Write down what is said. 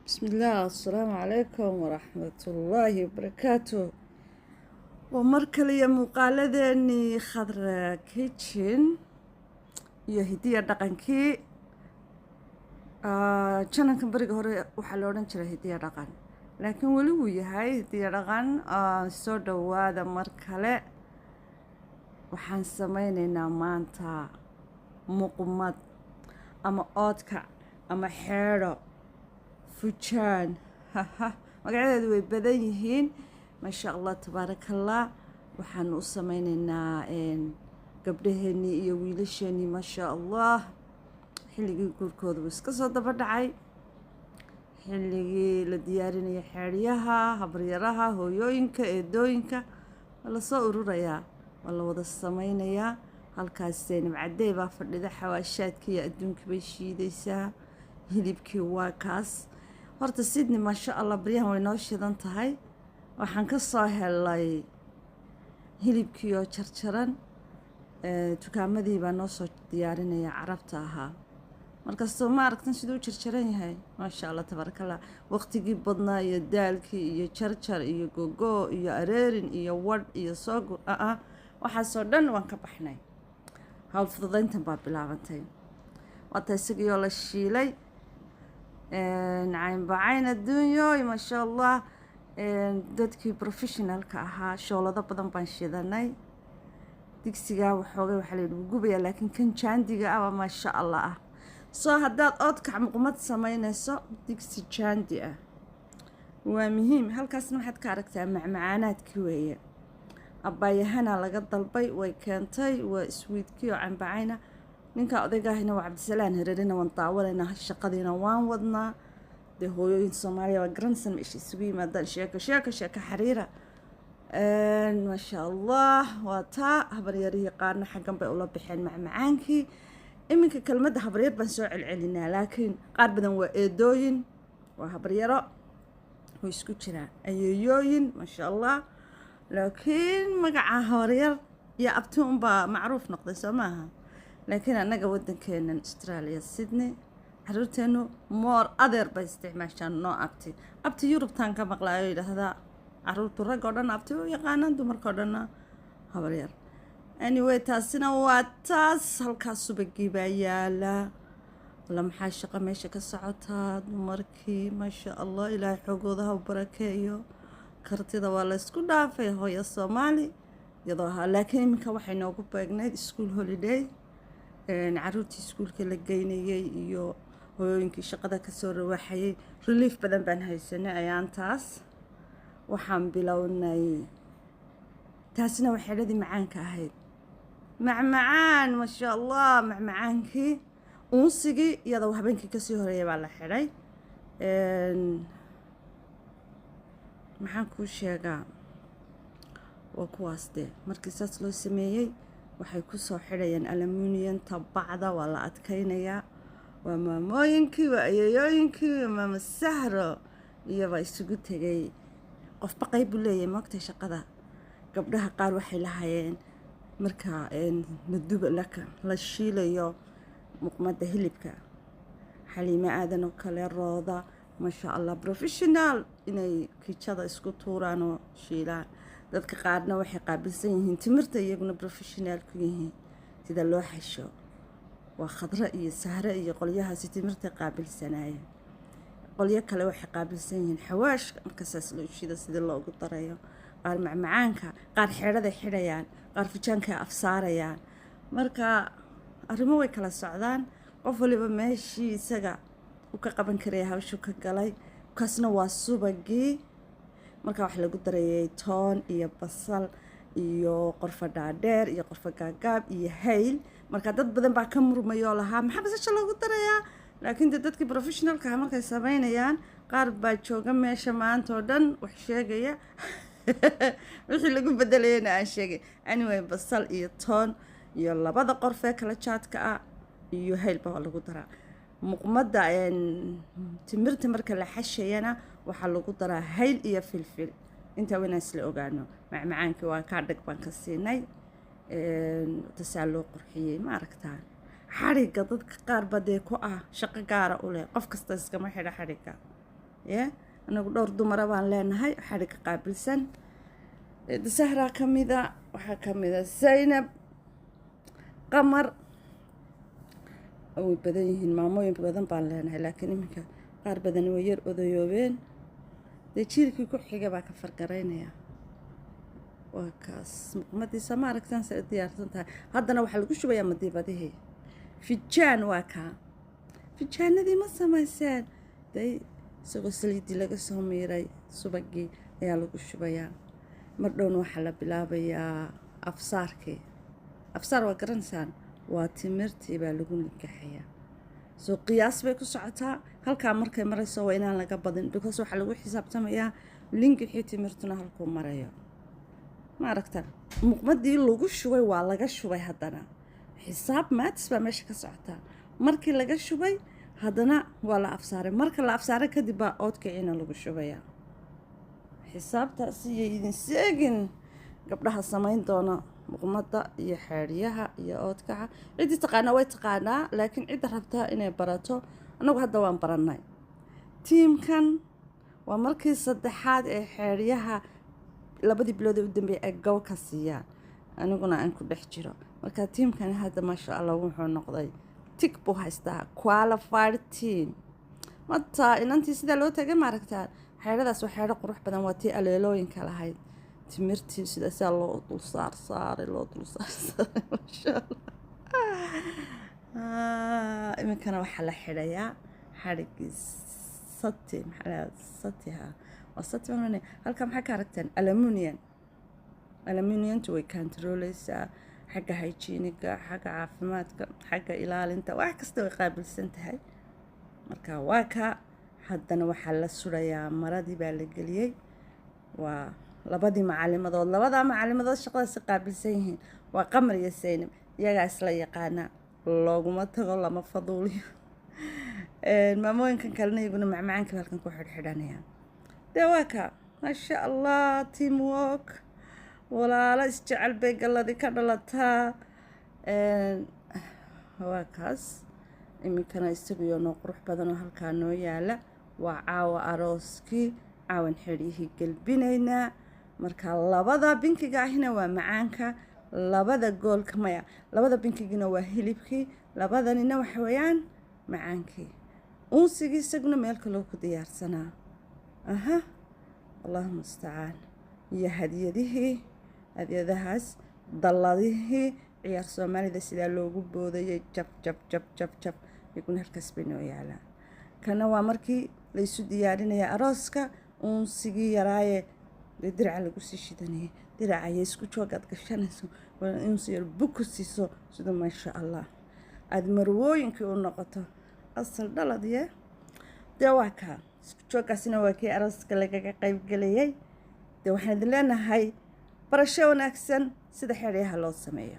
بسم الله السلام عليكم ورحمة الله وبركاته ومركلي مقالدني خضر كيتشن iyo hidiya dhaqankii channelkan bariga hore waxaa la odhan jiray hidiya dhaqan laakiin weli wuu yahay hidiya dhaqan soo dhawaada mar kale waxaan sameynaynaa maanta muqmad ama oodka ama xeedho fujaan magacadeedu way badan yihiin maasha allah tabaarakallah waxaan u sameynaynaa gabdhaheennii iyo wiilasheenii maasha allah xilligii guurkooda wuu iska soo daba dhacay xilligii la diyaarinaya xeedhyaha habaryaraha hooyooyinka eedooyinka waa lasoo ururayaa waa la wada sameynayaa halkaas Zaynab Cadey baa fadhida xawaashaadkii iyo adduunkii bay shiidaysaa hilibkii waa kaas horta Sydney maasha allah baryahan way noo shidan tahay waxaan ka soo helay hilibkii oo jarjaran tukaamadii baa noo soo diyaarinaya carabta ahaa markastoo ma aragtan siduu jarjaran yahay maasha allah tabaarakallah waqtigii badnaa iyo daalkii iyo jarjar iyo gogo iyo areerin iyo wadh iyo soogur waxaasoo dhan waan ka baxnay hawl fududayntan baa bilaabantay waata isagii oo la shiilay nacayn bacayn adduunyoy maasha allah dadkii professionalka ahaa shoolado badan baan shidanay digsigaa waxoogay waxaa layidhi wuu gubayaa laakiin kan jaandiga ah waa maasha allah ah soo haddaad oodkac muqmad samaynayso digsi jaandi ah waa muhiim halkaasna waxaad ka aragtaa macmacaanaadkii weeye abbaayahana laga dalbay way keentay waa iswiidkii oo canbacayna ninka odaygaahina waa cabdisalaan hareerina waan daawanaynaa shaqadiina waan wadnaa dee hooyooyin soomaaliya waa garansan meesha isugu yimaadaan sheeko xariira maasha allah waa taa habaryarihii qaarna xaggan bay ula baxeen macmacaankii iminka kelmadda habaryar baan soo celcelinaa laakiin qaar badan waa eedooyin waa habaryaro way isku jiraan ayeeyooyin maasha allah laakiin magaca habaryar iyo abti unbaa macruuf noqday soo maaha laakiin annaga waddankeenan Australia Sydney caruurteenu moor adeer bay isticmaashaan noo abti Yurubtaan ka maqlaayo yidhaahdaa caruurtu rag oo dhan abti u yaqaanaan dumarka oo dhanna habaryar anyway taasina waa taas halkaas subagii baa yaala walla maxaa shaqo meesha ka socotaa dumarkii maasha allah ilaahay xoogooda ha barakeeyo kartida waa la isku dhaafay hooyo Soomaali iyadoo ahaa laakiin iminka waxay noogu beegnayd school holiday caruurtii iskuulka la geynayay iyo hooyooyinkii shaqada kasoo rawaaxayay relief badan baan haysanay ayaantaas waxaan bilownay taasina waa xeedhadii macaanka ahayd macmacaan maasha allah macmacaankii uunsigii iyadoo habeenkii kasii horeeyay baa la xidhay maxaan kuu sheegaa waa kuwaas dee markii saas loo sameeyey waxay ku soo xidhayaan aluminiumta bacda waa la adkaynayaa waa maamooyinkii waa ayeeyooyinkii waa maamo sahro iyobaa isugu tegay qofba qayb buu leeyahay moogtay shaqada gabdhaha qaar waxay lahaayeen markaa maduba la shiilayo muqmadda hilibka xaliimo aadan oo kale rooda maasha allah professional inay kijada isku tuuraan oo shiilaan dadka qaarna waxay qaabilsan yihiin timirta iyaguna professional ku yihiin sida loo xasho waa khadra iyo sahre iyo qolyahaasi timirta qaabilsanaya qolyo kale waxay qaabilsan yihiin xawaashka markasaas loo shiida sida loogu darayo qaar macmacaanka qaar xeedhaday xidhayaan qaar fujaanka afsaarayaan marka arrimo way kala socdaan qof waliba meeshii isaga u ka qaban karaya hawshu ka galay kaasna waa subagii marka wax lagu darayay toon iyo basal iyo qorfa dhaadheer iyo qorfa gaagaab iyo hayl marka dad badan baa ka murmayoo lahaa maxaa basasha lagu darayaa laakiin dadkii professionalka ah markay sameynayaan qaar baa jooga meesha maanta oo dhan wax sheegaya wixii lagu bedelayana aan sheegay anyway basal iyo toon iyo labada qorfee kala jaadka ah iyo hayl baa lagu daraa muqmadda timirta marka la xashayana waxaa lagu daraa hayl iyo filfil inta wayna isla ogaano macmacaankii waa kaa dhag baan ka siinay tasaa loo qurxiyey ma aragtaan xadhigga dadka qaar ba dee ku ah shaqo gaara u leh qof kasta iskama xidha xadhigga anagu dhowr dumara baan leenahay xadhigga qaabilsan sahraa ka mida waxaa ka mida zaynab qamar way badan yihiin maamooyin badan baan leenahay laakiin iminka qaar badan way yar odayoobeen dee jiilkii ku xiga baa ka fargaraynaya waa kaas muqmadiisa ma aragtaan say diyaarsan tahay haddana waxaa lagu shubayaa madiibadihii fijaan waa kaa fijaanadii ma samayseen day isagoo saliidii laga soo miiray subagii ayaa lagu shubayaa mar dhowna waxaa la bilaabayaa afsaarkii afsaar waa garanaysaan waa timirtii baa lagu nikaxayaa soo qiyaas bay ku socotaa halkaa markay marayso waa inaan laga badin because waxaa lagu xisaabtamayaa linkixii timirtuna halkuu marayo ma aragtaan muqmadii lagu shubay waa laga shubay haddana xisaab maatis baa meesha ka socotaa markii laga shubay haddana waa la afsaaray marka la afsaaray kadib baa oodkiciina lagu shubayaa xisaabtaasi iyo idin seegin gabdhaha samayn doona muqmadda iyo xeedhiyaha iyo oodkaca ciddii taqaanaa way taqaanaa laakiin cidda rabtaa inay barato annagu hadda waan barannay tiimkan waa markii saddexaad ee xeedhiyaha labadii bilood ee u dambeeyay ay gow ka siiyaan aniguna aan ku dhex jiro marka tiimkani hadda maasha allah wuxuu noqday tig buu haystaa qualified team mataa inantii sidaa loo tagay ma aragtaan xeedhadaas waa xeedho qurux badan waa tii aleelooyinka lahayd timirtii sidaasaa loo dul saarsaaray maasha allah iminkana waxaa la xidhayaa xadhiggii sati maxaa satiha waa sati halkaa maxaa ka aragtaan aluminiumtu way kantarooleysaa xagga hygieniga xagga caafimaadka xagga ilaalinta wax kasta way qaabilsan tahay marka waa ka haddana waxaa la surayaa maradii baa la geliyey waa labadii macalimadood labadaa macalimadood shaqadaasi qaabilsan yihiin waa qamar iyo zaynab iyagaa isla yaqaana looguma tago lama faduuliyo maamooyinkan kalena iyaguna macmacaankii halkan ku xidhxidhanayaan dee waa ka maasha allah team work walaalo isjecel bay galladii ka dhalataa waa kaas iminkana isaguyo noo qurux badanoo halkaa noo yaala waa caawa arooskii caawan xidhiyihii gelbinaynaa marka labada binkiga ahina waa macaanka labada goolka maya labada binkigina waa hilibkii labadanina waxa weeyaan macaankii unsigii isaguna meel kaloo ku diyaarsanaa allahu mustacaan iyo hadyadahaas dalladihii ciyaar soomaalida sidaa loogu boodayay jab jab jab jab jab iyaguna halkaas bay noo yaalaan kana waa markii laysu diyaarinaya arooska unsigii yaraaye diraca lagu sii shidanayay diracaya isku joogaad gashanayso unsi yar buku siiso sida maasha allah aada marwooyinkii u noqoto asal dhaladiye dee waa kaa isku jooggaasina waa kii arooska lagaga qaybgelayay dee waxaan idin leenahay barasho wanaagsan sida xeedhyaha loo sameeyo